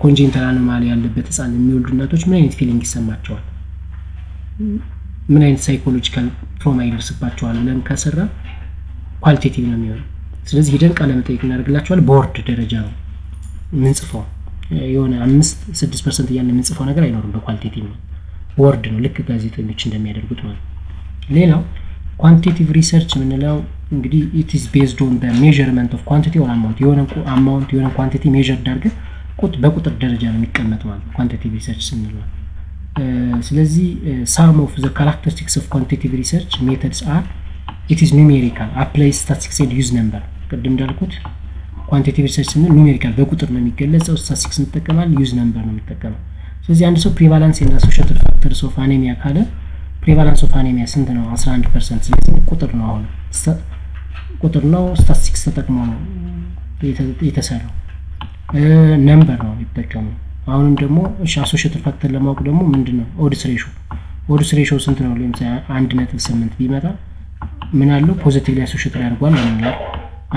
ኮንጀንታል አኖማሊ ያለበት ህፃን የሚወልዱ እናቶች ምን አይነት ፊሊንግ ይሰማቸዋል፣ ምን አይነት ሳይኮሎጂካል ትራውማ ይደርስባቸዋል ብለን ከሰራ ኳሊቴቲቭ ነው የሚሆነው። ስለዚህ ሄደን ቃለ መጠይቅ እናደርግላቸዋል። በወርድ ደረጃ ነው ምንጽፈው። የሆነ 5-6% እያለ ምንጽፈው ነገር አይኖርም። በኳሊቴቲቭ ነው ወርድ ነው፣ ልክ ጋዜጠኞች እንደሚያደርጉት ማለት። ሌላው ኳንቲቴቲቭ ሪሰርች የምንለው እንግዲህ it is based on the measurement of quantity or amount። የሆነ ኳንቲቲ ሜዠር አድርገን በቁጥር ደረጃ ነው የሚቀመጥ ማለት ኳንቲቴቲቭ ሪሰርች ስንለው። ስለዚህ some of the characteristics of quantitative research methods are it is numerical, applies statistics and use number። ቅድም እንዳልኩት ኳንቲቴቲቭ ሪሰርች ስንል ኑሜሪካል በቁጥር ነው የሚገለጸው፣ ስታቲስቲክስ እንጠቀማለን፣ ዩዝ ነምበር ነው የሚጠቀመው። ስለዚህ አንድ ሰው ፕሪቫላንስ እና አሶሺየትድ ፋክተርስ ኦፍ አኔሚያ ካለ ፕሪቫላንስ ኦፍ አኔሚያ ስንት ነው? 11%። ስለዚህ ቁጥር ነው፣ አሁን ቁጥር ነው፣ ስታቲስቲክስ ተጠቅሞ ነው የተሰራው፣ ነምበር ነው የሚጠቀመው። አሁንም ደግሞ አሶሺየትድ ፋክተር ለማወቅ ደግሞ ምንድነው ኦድስ ሬሾ ስንት ነው? ለምሳሌ 1.8 ቢመጣ ምን አለው ፖዚቲቭሊ አሶሺየትድ ያደርጓል ማለት ነው።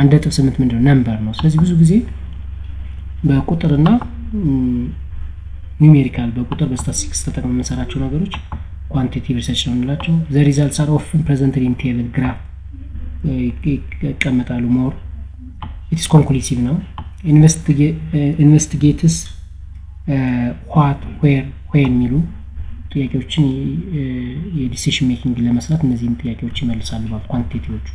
1.8 ምንድነው? ነምበር ነው። ስለዚህ ብዙ ጊዜ በቁጥርና ኒሜሪካል በቁጥር በስታቲስቲክስ ተጠቅመን የምንሰራቸው ነገሮች ኳንቲቲቲቭ ሪሰርች ነው እንላቸው። ዘ ሪዛልትስ አር ኦፍን ፕሬዘንትድ ኢን ቴብል ግራፍ ይቀመጣሉ። ሞር ኢትስ ኮንክሉሲቭ ነው። ኢንቨስቲጌትስ ዋት ዌር ዌን የሚሉ ጥያቄዎችን የዲሲሽን ሜኪንግ ለመስራት እነዚህን ጥያቄዎች ይመልሳሉ ማለት ኳንቲቲቲቮቹ።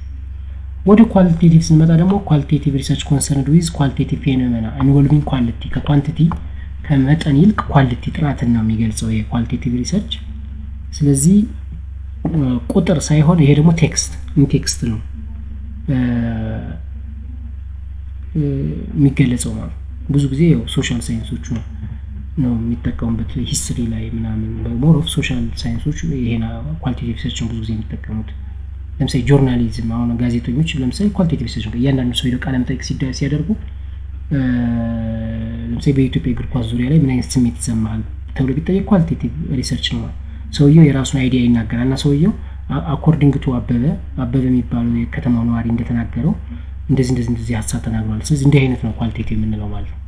ወደ ኳሊቴቲቭ ስንመጣ ደግሞ ኳሊቴቲቭ ሪሰርች ኮንሰርንድ ዊዝ ኳሊቴቲቭ ፌኖሜና ኢንቮልቪንግ ኳሊቲ። ከኳንቲቲ ከመጠን ይልቅ ኳሊቲ ጥራትን ነው የሚገልጸው የኳሊቴቲቭ ሪሰርች። ስለዚህ ቁጥር ሳይሆን ይሄ ደግሞ ቴክስት ነው የሚገለጸው ማለት። ብዙ ጊዜ ያው ሶሻል ሳይንሶቹ ነው የሚጠቀሙበት ሂስትሪ ላይ ምናምን፣ ሞር ኦፍ ሶሻል ሳይንሶች ይሄና ኳሊቴቲቭ ሪሰርችን ብዙ ጊዜ የሚጠቀሙት። ለምሳሌ ጆርናሊዝም፣ አሁን ጋዜጠኞች ለምሳሌ ኳሊቴቲቭ ሪሰርች ነው። እያንዳንዱ ሰው ሄደው ቃለ መጠይቅ ሲያደርጉ ለምሳሌ በኢትዮጵያ እግር ኳስ ዙሪያ ላይ ምን አይነት ስሜት ይሰማል ተብሎ ቢጠየቅ ኳሊቴቲቭ ሪሰርች ነው። ሰውየው የራሱን አይዲያ ይናገራል እና ሰውየው አኮርዲንግ ቱ አበበ የሚባለው የከተማው ነዋሪ እንደተናገረው እንደዚህ ሀሳብ ተናግሯል። ስለዚህ እንዲህ አይነት ነው ኳሊቴቲቭ የምንለው ማለት ነው።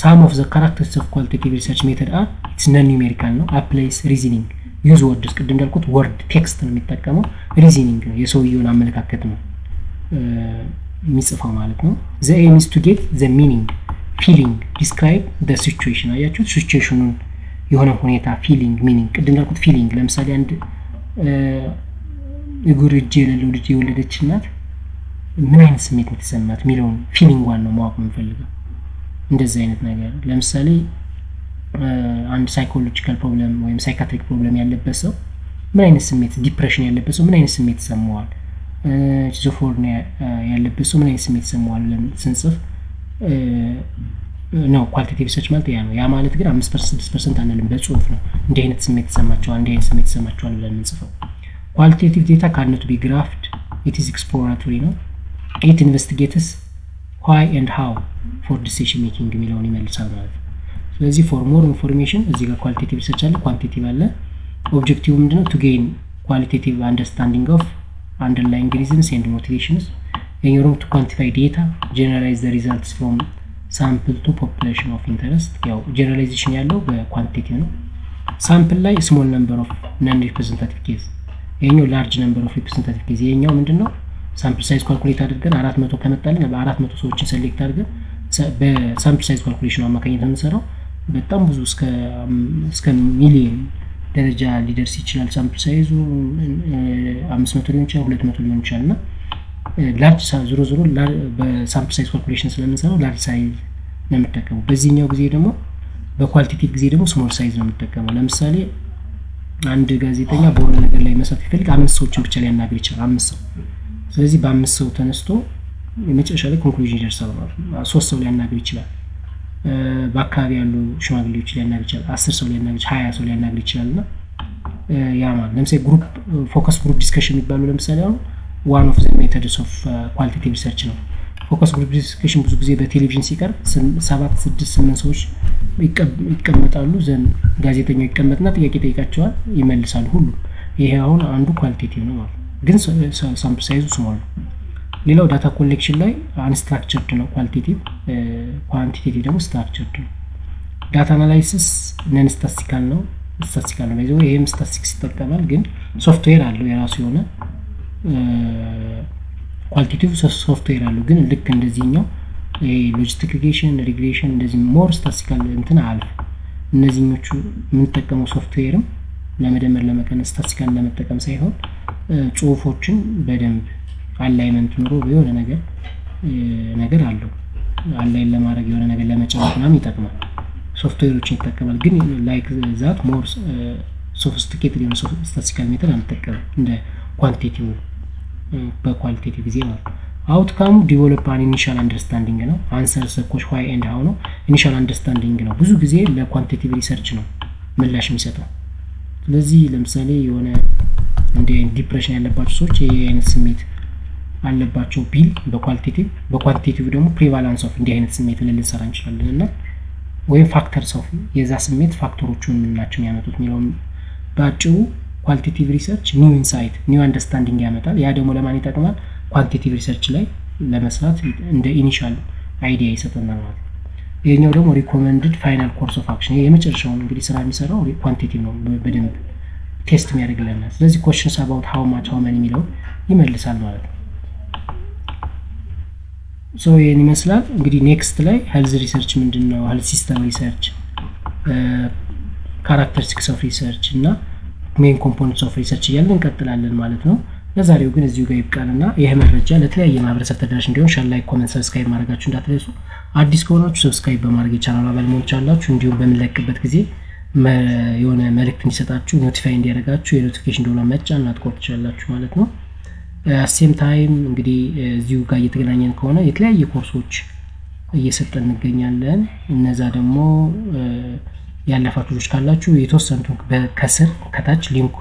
some of the characteristics of qualitative research method are it's non numerical ነው፣ applies reasoning, use words። ቅድም እንዳልኩት ወርድ ቴክስት ነው የሚጠቀመው፣ ሪዝኒንግ ነው የሰውየውን አመለካከት ነው የሚጽፈው ማለት ነው። the aim is to get the meaning, feeling, describe the situation። አያችሁ ሲቹዌሽኑን የሆነ ሁኔታ ፊሊንግ ሚኒንግ። ቅድም እንዳልኩት ፊሊንግ ለምሳሌ አንድ እግር እጅ የሌለው ልጅ የወለደች እናት ምን አይነት ስሜት የምትሰማት የሚለውን ፊሊንጓን ነው ማወቅ የምንፈልገው። እንደዚህ አይነት ነገር ለምሳሌ አንድ ሳይኮሎጂካል ፕሮብለም ወይም ሳይካትሪክ ፕሮብለም ያለበት ሰው ምን አይነት ስሜት፣ ዲፕሬሽን ያለበት ሰው ምን አይነት ስሜት ይሰማዋል፣ ሺዞፍሬኒያ ያለበት ሰው ምን አይነት ስሜት ይሰማዋል ብለን ስንጽፍ ነው ኳሊቴቲቭ ሪሰርች ማለት ያ ነው። ያ ማለት ግን 5% 6% አንልም፣ በጽሁፍ ነው እንዲህ አይነት ስሜት ይሰማቸዋል ብለን የምንጽፈው። ኳሊቴቲቭ ዴታ ካንት ቢ ግራፍድ ኢት ኢዝ ኤክስፕሎራቶሪ ነው። ኢት ኢንቨስቲጌትስ why and how for decision making የሚለውን ይመልሳል ማለት ነው። ስለዚህ for more information እዚህ ጋር ኳሊቴቲቭ ሪሰርች አለ፣ ኳንቲቲቭ አለ። ኦብጀክቲቭ ምንድነው? to gain qualitative understanding of underlying reasons and motivations in order to quantify data, generalize the results from sample to population of interest። ያው ጀነራላይዜሽን ያለው በኳንቲቲቭ ነው። ሳምፕል ላይ small number of non representative case፣ ይሄኛው large number of representative case። ይሄኛው ምንድነው? ሳምፕል ሳይዝ ካልኩሌት አድርገን 400 ከመጣልን በ400 ሰዎችን ሴሌክት አድርገን በሳምፕል ሳይዝ ካልኩሌሽን አማካኝነት የምንሰራው በጣም ብዙ እስከ ሚሊዮን ደረጃ ሊደርስ ይችላል። ሳምፕል ሳይዙ 500 ሊሆን ይችላል፣ 200 ሊሆን ይችላል። እና ላርጅ ዞሮ በሳምፕል ሳይዝ ካልኩሌሽን ስለምንሰራው ላርጅ ሳይዝ ነው የምንጠቀመው። በዚህኛው ጊዜ ደግሞ በኳሊቴቲቭ ጊዜ ደግሞ ስሞል ሳይዝ ነው የምንጠቀመው። ለምሳሌ አንድ ጋዜጠኛ በሆነ ነገር ላይ መስራት ይፈልግ 5 ሰዎችን ብቻ ሊያናግር ይችላል፣ 5 ሰው። ስለዚህ በ5 ሰው ተነስቶ የመጨረሻ ላይ ኮንክሉዥን ይደርሳል ማለት ነው። 3 ሰው ሊያናግር ይችላል፣ በአካባቢ ያሉ ሽማግሌዎች ሊያናግር ይችላል፣ 10 ሰው ሊያናግር ይችላል፣ 20 ሰው ሊያናግር ይችላል። እና ያ ማለት ለምሳሌ ግሩፕ ፎከስ ግሩፕ ዲስከሽን የሚባሉ ለምሳሌ አሁን one of the methods of qualitative research ነው። ፎከስ ግሩፕ ዲስከሽን ብዙ ጊዜ በቴሌቪዥን ሲቀርብ 7 6 8 ሰዎች ይቀመጣሉ። ዘን ጋዜጠኛው ይቀመጥና ጥያቄ ጠይቃቸዋል፣ ይመልሳሉ ሁሉ። ይሄ አሁን አንዱ ኳሊቴቲቭ ነው ማለት ግን ሳምፕል ሳይዙ ስሞል ነው። ሌላው ዳታ ኮሌክሽን ላይ አንስትራክቸርድ ነው ኳሊቴቲቭ፣ ኳንቲቴቲቭ ደግሞ ስትራክቸርድ ነው። ዳታ አናላይሲስ ነን ስታቲስቲካል ነው፣ ስታቲስቲካል ነው ባይዘው። ይሄም ስታቲስቲክስ ይጠቀማል ግን ሶፍትዌር አለው የራሱ የሆነ ኳሊቴቲቭ ሶፍትዌር አለው። ግን ልክ እንደዚህኛው ሎጂስቲክ ሪግሬሽን እንደዚህ ሞር ስታቲስቲካል እንትን አልፍ እነዚህኞቹ የምንጠቀመው ሶፍትዌርም ለመደመር ለመቀነስ ስታቲስቲካል ለመጠቀም ሳይሆን ጽሁፎችን በደንብ አላይመንት ኑሮ የሆነ ነገር አለው አላይን ለማድረግ የሆነ ነገር ለመጨመር ምናምን ይጠቅማል። ሶፍትዌሮችን ይጠቀማል ግን ላይክ ዛት ሞር ሶፊስቲኬትድ የሆነ ስታቲስቲካል ሜተድ አንጠቀምም እንደ ኳንቲቲቭ በኳሊቴቲቭ ጊዜ ማለት ነው። አውትካሙ ዲቨሎፕ አን ኢኒሻል አንደርስታንዲንግ ነው። አንሰር ሰኮች ዋይ ኤንድ ሃው ነው። ኢኒሻል አንደርስታንዲንግ ነው። ብዙ ጊዜ ለኳንቲቲቭ ሪሰርች ነው ምላሽ የሚሰጠው። ስለዚህ ለምሳሌ የሆነ እንደ ዲፕሬሽን ያለባቸው ሰዎች ይሄ አይነት ስሜት አለባቸው ቢል በኳንቲቲቭ ደግሞ ፕሪቫላንስ ኦፍ እንዲህ አይነት ስሜት ልንሰራ እንችላለን እና ወይም ፋክተርስ ኦፍ የዛ ስሜት ፋክተሮቹን ምናቸው ያመጡት የሚለውን በአጭሩ ኳሊቴቲቭ ሪሰርች ኒው ኢንሳይት ኒው አንደርስታንዲንግ ያመጣል። ያ ደግሞ ለማን ይጠቅማል? ኳንቲቲቭ ሪሰርች ላይ ለመስራት እንደ ኢኒሻል አይዲያ ይሰጠናል ማለት ነው። ይሄኛው ደግሞ ሪኮመንድድ ፋይናል ኮርስ ኦፍ አክሽን የመጨረሻውን እንግዲህ ስራ የሚሰራው ኳንቲቲቭ ነው፣ በደንብ ቴስት የሚያደርግልናል። ስለዚህ questions about how much how many የሚለው ይመልሳል ማለት ነው። ሶ ይሄን ይመስላል እንግዲህ ኔክስት ላይ ሄልዝ ሪሰርች ምንድነው፣ ሄልዝ ሲስተም ሪሰርች፣ ካራክተሪስቲክስ ኦፍ ሪሰርች እና ሜን ኮምፖነንትስ ኦፍ ሪሰርች እያልን እንቀጥላለን ማለት ነው። ለዛሬው ግን እዚሁ ጋር ይብቃልና ይሄ መረጃ ለተለያየ ማህበረሰብ ተደራሽ እንዲሆን ሼር፣ ላይክ፣ ኮሜንት፣ ሰብስክራይብ ማድረጋችሁ እንዳትረሱ። አዲስ ከሆናችሁ ሰብስክራይብ በማድረግ የቻናሉ አባል መሆን ትችላላችሁ። እንዲሁም በምንለቅበት ጊዜ የሆነ መልእክት እንዲሰጣችሁ ኖቲፋይ እንዲያደርጋችሁ የኖቲፊኬሽን ደወል መጫን አትቆርጡ ትችላላችሁ ማለት ነው። ሴም ታይም እንግዲህ እዚሁ ጋር እየተገናኘን ከሆነ የተለያየ ኮርሶች እየሰጠን እንገኛለን። እነዛ ደግሞ ያለፋችሁ ልጆች ካላችሁ የተወሰኑት ከስር ከታች ሊንክ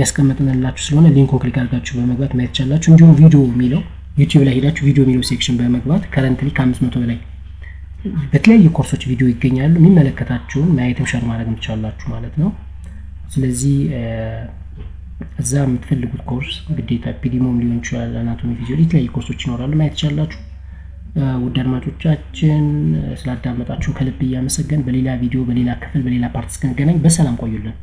ያስቀመጥንላችሁ ስለሆነ ሊንኩን ክሊክ አድርጋችሁ በመግባት ማየት ትችላላችሁ። እንዲሁም ቪዲዮ የሚለው ዩቲዩብ ላይ ሄዳችሁ ቪዲዮ የሚለው ሴክሽን በመግባት ከረንትሊ ከ500 በላይ በተለያዩ ኮርሶች ቪዲዮ ይገኛሉ። የሚመለከታችሁን ማየትም ሸር ማድረግም ትችላላችሁ ማለት ነው። ስለዚህ እዛ የምትፈልጉት ኮርስ ግዴታ ፒዲሞም ሊሆን ይችላል፣ አናቶሚ፣ ፊዚዮሎጂ የተለያዩ ኮርሶች ይኖራሉ ማየት ትችላላችሁ። ውድ አድማጮቻችን ስላዳመጣችሁን ከልብ እያመሰገን በሌላ ቪዲዮ በሌላ ክፍል በሌላ ፓርት እስክንገናኝ በሰላም ቆዩልን።